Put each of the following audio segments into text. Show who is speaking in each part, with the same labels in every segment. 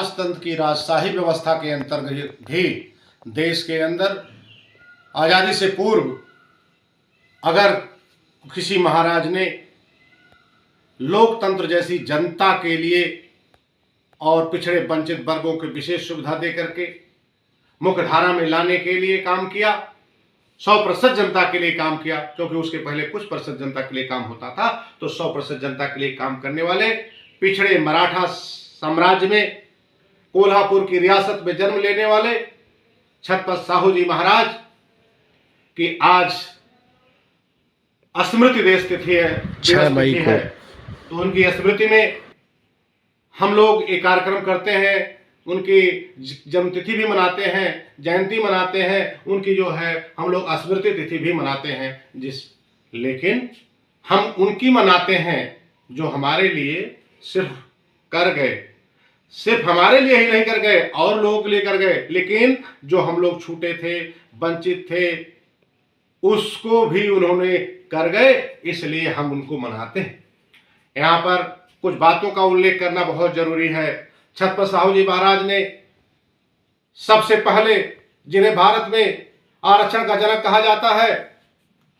Speaker 1: राजतंत्र की राजशाही व्यवस्था के अंतर्गत भी देश के अंदर आज़ादी से पूर्व अगर किसी महाराज ने लोकतंत्र जैसी जनता के लिए और पिछड़े वंचित वर्गों के विशेष सुविधा दे करके मुख्य धारा में लाने के लिए काम किया, 100% जनता के लिए काम किया, क्योंकि उसके पहले कुछ % जनता के लिए काम होता था, तो 100% जनता के लिए काम करने वाले पिछड़े मराठा साम्राज्य में कोल्हापुर की रियासत में जन्म लेने वाले छत्रपति साहू जी महाराज की आज स्मृति दिवस तिथि है, तो उनकी स्मृति में हम लोग एक कार्यक्रम करते हैं, उनकी जन्मतिथि भी मनाते हैं, जयंती मनाते हैं, उनकी जो है हम लोग स्मृति तिथि भी मनाते हैं। लेकिन हम उनकी मनाते हैं जो हमारे लिए सिर्फ कर गए, सिर्फ हमारे लिए ही नहीं कर गए, और लोगों के लिए कर गए, लेकिन जो हम लोग छूटे थे, वंचित थे, उसको भी उन्होंने कर गए, इसलिए हम उनको मनाते हैं। यहाँ पर कुछ बातों का उल्लेख करना बहुत जरूरी है। छत्रपति साहू जी महाराज ने सबसे पहले, जिन्हें भारत में आरक्षण का जनक कहा जाता है,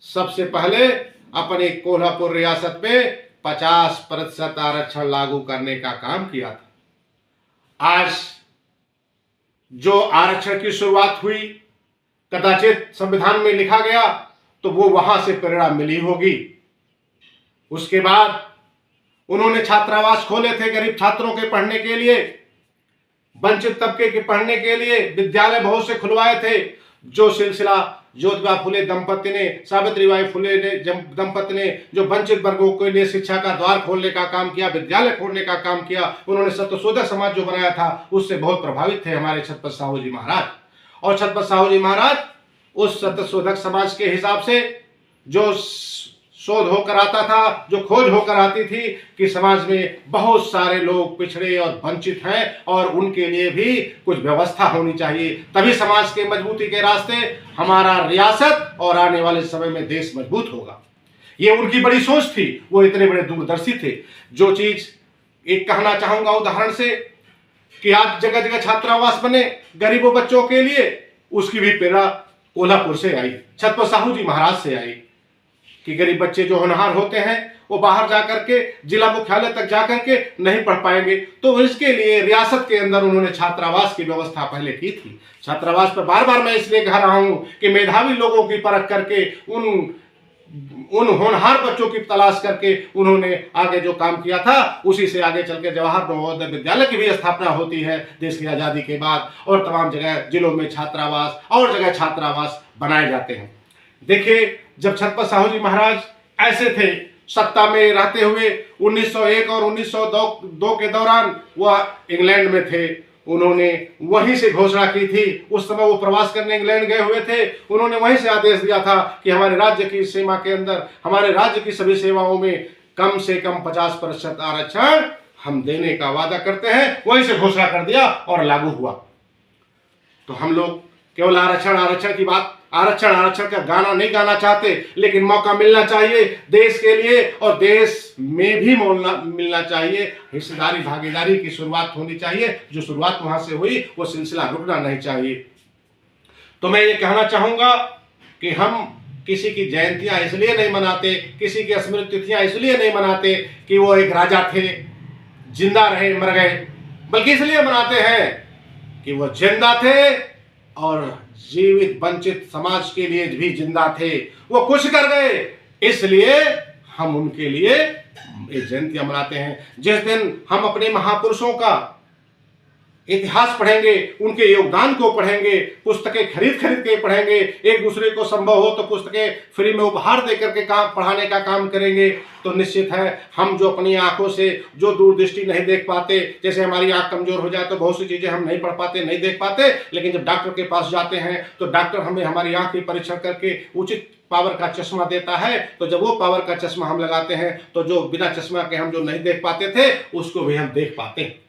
Speaker 1: सबसे पहले अपने कोल्हापुर रियासत में 50% आरक्षण लागू करने का काम किया था। आज जो आरक्षण की शुरुआत हुई, कदाचित संविधान में लिखा गया तो वो वहां से प्रेरणा मिली होगी। उसके बाद उन्होंने छात्रावास खोले थे गरीब छात्रों के पढ़ने के लिए, वंचित तबके के पढ़ने के लिए विद्यालय बहुत से खुलवाए थे। जो सिलसिला ज्योतिबा फुले दंपति ने, सावित्रीबाई फुले ने दंपति ने जो वंचित वर्गों के लिए शिक्षा का द्वार खोलने का काम किया, विद्यालय खोलने का काम किया, उन्होंने सत्यशोधक समाज जो बनाया था, उससे बहुत प्रभावित थे हमारे छत्रपति साहू जी महाराज। और छत्रपति साहू जी महाराज उस सत्यशोधक समाज के हिसाब से जो शोध होकर आता था, जो खोज होकर आती थी कि समाज में बहुत सारे लोग पिछड़े और वंचित हैं और उनके लिए भी कुछ व्यवस्था होनी चाहिए, तभी समाज के मजबूती के रास्ते हमारा रियासत और आने वाले समय में देश मजबूत होगा। ये उनकी बड़ी सोच थी, वो इतने बड़े दूरदर्शी थे। जो चीज एक कहना चाहूंगा उदाहरण से कि आज जगह जगह छात्रावास बने गरीबों बच्चों के लिए, उसकी भी प्रेरणा कोल्हापुर से आई, छत्रपति साहू जी महाराज से आई कि गरीब बच्चे जो होनहार होते हैं वो बाहर जाकर के जिला मुख्यालय तक जाकर के नहीं पढ़ पाएंगे, तो इसके लिए रियासत के अंदर उन्होंने छात्रावास की व्यवस्था पहले की थी। छात्रावास पर बार बार मैं इसलिए कह रहा हूं कि मेधावी लोगों की परख करके उन होनहार बच्चों की तलाश करके उन्होंने आगे जो काम किया था, उसी से आगे चल के जवाहर नवोदय विद्यालय की भी स्थापना होती है देश की आज़ादी के बाद, और तमाम जगह जिलों में छात्रावास और जगह छात्रावास बनाए जाते हैं। देखिए, जब छत्रपति साहू जी महाराज ऐसे थे, सत्ता में रहते हुए 1901 और 1902 के दौरान वह इंग्लैंड में थे, उन्होंने वहीं से घोषणा की थी। उस समय वो प्रवास करने इंग्लैंड गए हुए थे, उन्होंने वहीं से आदेश दिया था कि हमारे राज्य की सीमा के अंदर, हमारे राज्य की सभी सेवाओं में कम से कम 50% आरक्षण हम देने का वादा करते हैं। वहीं से घोषणा कर दिया और लागू हुआ। तो हम लोग केवल आरक्षण की बात, आरक्षण का गाना नहीं गाना चाहते, लेकिन मौका मिलना चाहिए देश के लिए, और देश में भी मिलना चाहिए। हिस्सेदारी भागीदारी की शुरुआत होनी चाहिए, जो शुरुआत वहां से हुई वो सिलसिला रुकना नहीं चाहिए। तो मैं ये कहना चाहूंगा कि हम किसी की जयंतियां इसलिए नहीं मनाते, किसी की स्मृति तिथियां इसलिए नहीं मनाते कि वो एक राजा थे, जिंदा रहे मर गए, बल्कि इसलिए मनाते हैं कि वो जिंदा थे और जीवित वंचित समाज के लिए भी जिंदा थे, वो कुछ कर गए, इसलिए हम उनके लिए ये जयंतियां मनाते हैं। जिस दिन हम अपने महापुरुषों का इतिहास पढ़ेंगे, उनके योगदान को पढ़ेंगे, पुस्तकें खरीद के पढ़ेंगे, एक दूसरे को संभव हो तो पुस्तकें फ्री में उपहार देकर के पढ़ाने का काम करेंगे, तो निश्चित है हम जो अपनी आंखों से जो दूरदृष्टि नहीं देख पाते, जैसे हमारी आंख कमजोर हो जाए तो बहुत सी चीजें हम नहीं पढ़ पाते, नहीं देख पाते, लेकिन जब डॉक्टर के पास जाते हैं तो डॉक्टर हमें हमारी आंख की परीक्षण करके उचित पावर का चश्मा देता है। तो जब वो पावर का चश्मा हम लगाते हैं तो जो बिना चश्मा के हम जो नहीं देख पाते थे उसको भी हम देख पाते हैं।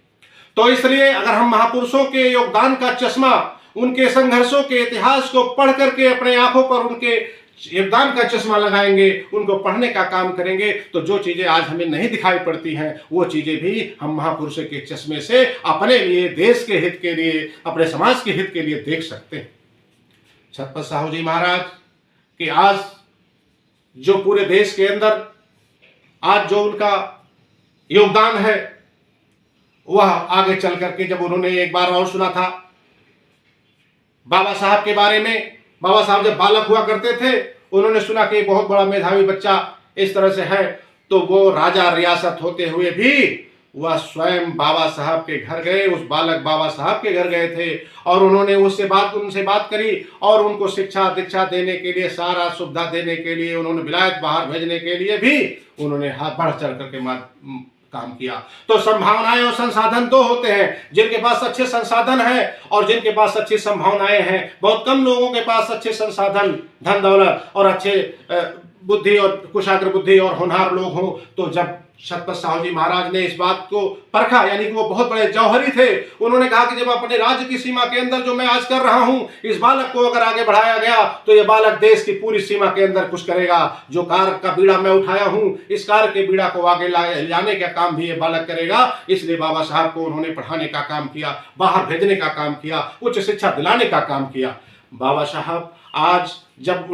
Speaker 1: तो इसलिए अगर हम महापुरुषों के योगदान का चश्मा, उनके संघर्षों के इतिहास को पढ़ करके अपने आंखों पर उनके योगदान का चश्मा लगाएंगे, उनको पढ़ने का काम करेंगे, तो जो चीज़ें आज हमें नहीं दिखाई पड़ती हैं वो चीज़ें भी हम महापुरुषों के चश्मे से अपने लिए, देश के हित के लिए, अपने समाज के हित के लिए देख सकते हैं। छत्रपति साहू जी महाराज कि आज जो पूरे देश के अंदर आज जो उनका योगदान है वह आगे चल करके, जब उन्होंने एक बार और सुना था बाबा साहब के बारे में, बाबा साहब जब बालक हुआ करते थे उन्होंने सुना कि बहुत बड़ा मेधावी बच्चा इस तरह से है, तो वो राजा रियासत होते हुए भी वह स्वयं बाबा साहब के घर गए, उस बालक बाबा साहब के घर गए थे और उन्होंने उनसे बात करी और उनको शिक्षा दीक्षा देने के लिए, सारा सुविधा देने के लिए, उन्होंने विलायत बाहर भेजने के लिए भी उन्होंने हाथ बढ़ चढ़ करके काम किया। तो संभावनाएं और संसाधन दो होते हैं, जिनके पास अच्छे संसाधन हैं और जिनके पास अच्छी संभावनाएं हैं। बहुत कम लोगों के पास अच्छे संसाधन, धन दौलत और अच्छे बुद्धि और कुशाग्र बुद्धि और होनहार लोग हों। तो जब छत्रपति साहू जी महाराज ने इस बात को परखा, यानी कि वो बहुत बड़े जौहरी थे, उन्होंने कहा कि जब अपने राज्य की सीमा के अंदर जो मैं आज कर रहा हूं, इस बालक को अगर आगे बढ़ाया गया तो ये बालक देश की पूरी सीमा के अंदर कुछ करेगा। जो कार्य का बीड़ा मैं उठाया हूं, इस कार्य के बीड़ा को आगे लाने का काम भी ये बालक करेगा। इसलिए बाबा साहब को उन्होंने पढ़ाने का काम किया, बाहर भेजने का काम किया, उच्च शिक्षा दिलाने का काम किया। बाबा साहब आज जब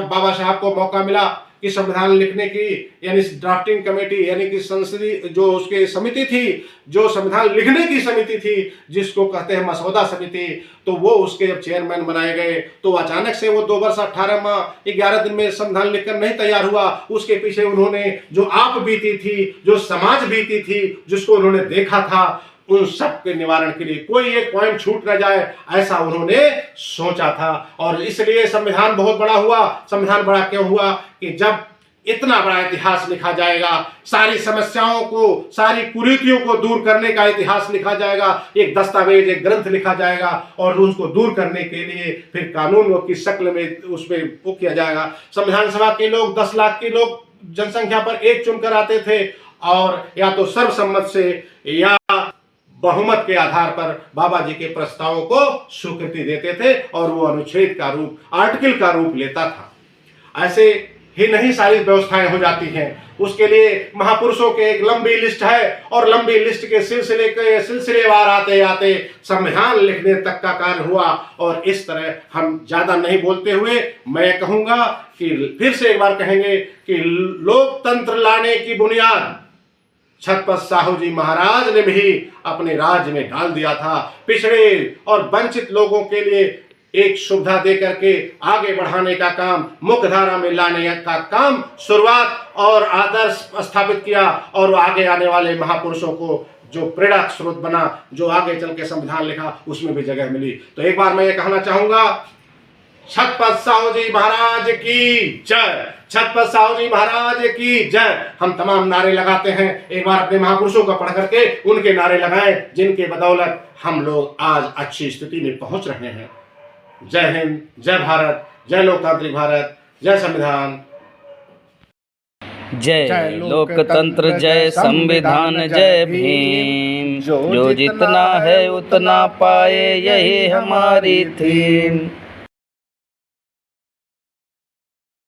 Speaker 1: बाबा साहब को मौका मिला कि संविधान लिखने की, यानी ड्राफ्टिंग कमेटी, यानी कि संसदीय जो उसके समिति थी, जो संविधान लिखने की समिति थी, जिसको कहते हैं मसौदा समिति, तो वो उसके जब चेयरमैन बनाए गए तो अचानक से वो 2 वर्ष 18 माह 11 दिन में संविधान लिखकर नहीं तैयार हुआ। उसके पीछे उन्होंने जो आप बीती थी, जो समाज बीती थी, जिसको उन्होंने देखा था, उन सब के निवारण के लिए कोई एक पॉइंट छूट न जाए, ऐसा उन्होंने सोचा था। और इसलिए संविधान बहुत बड़ा हुआ। संविधान बड़ा क्यों हुआ कि जब इतना बड़ा इतिहास लिखा जाएगा, सारी समस्याओं को, सारी कुरीतियों को दूर करने का इतिहास लिखा जाएगा, एक दस्तावेज, एक ग्रंथ लिखा जाएगा और उसको दूर करने के लिए फिर कानून की शक्ल में उसमें वो किया जाएगा। संविधान सभा के लोग 10 लाख के लोग जनसंख्या पर एक चुनकर आते थे और या तो सर्वसम्मत से या बहुमत के आधार पर बाबा जी के प्रस्तावों को स्वीकृति देते थे और वो अनुच्छेद का रूप, आर्टिकल का रूप लेता था। ऐसे ही नहीं सारी व्यवस्थाएं हो जाती हैं। उसके लिए महापुरुषों के एक लंबी लिस्ट है और लंबी लिस्ट के सिलसिलेवार आते आते संविधान लिखने तक का कार्य हुआ। और इस तरह हम ज्यादा नहीं बोलते हुए मैं कहूंगा कि फिर से एक बार कहेंगे कि लोकतंत्र लाने की बुनियाद छत्रपति साहू जी महाराज ने भी अपने राज्य में डाल दिया था। पिछड़े और वंचित लोगों के लिए एक सुविधा दे करके आगे बढ़ाने का काम, मुख्य धारा में लाने का काम शुरुआत और आदर्श स्थापित किया और आगे आने वाले महापुरुषों को जो प्रेरक स्रोत बना, जो आगे चल के संविधान लिखा, उसमें भी जगह मिली। तो एक बार मैं ये कहना चाहूंगा, छत्रपति साहू जी महाराज की जय, छत्रपति साहू जी महाराज की जय। हम तमाम नारे लगाते हैं, एक बार अपने महापुरुषों का पढ़ करके उनके नारे लगाएं, जिनके बदौलत हम लोग आज अच्छी स्थिति में पहुंच रहे हैं। जय हिंद, जय भारत, जय लोकतांत्रिक भारत, जय संविधान,
Speaker 2: जय लोकतंत्र, जय संविधान, जय भीम। जो जितना है उतना पाए, यही हमारी थीम।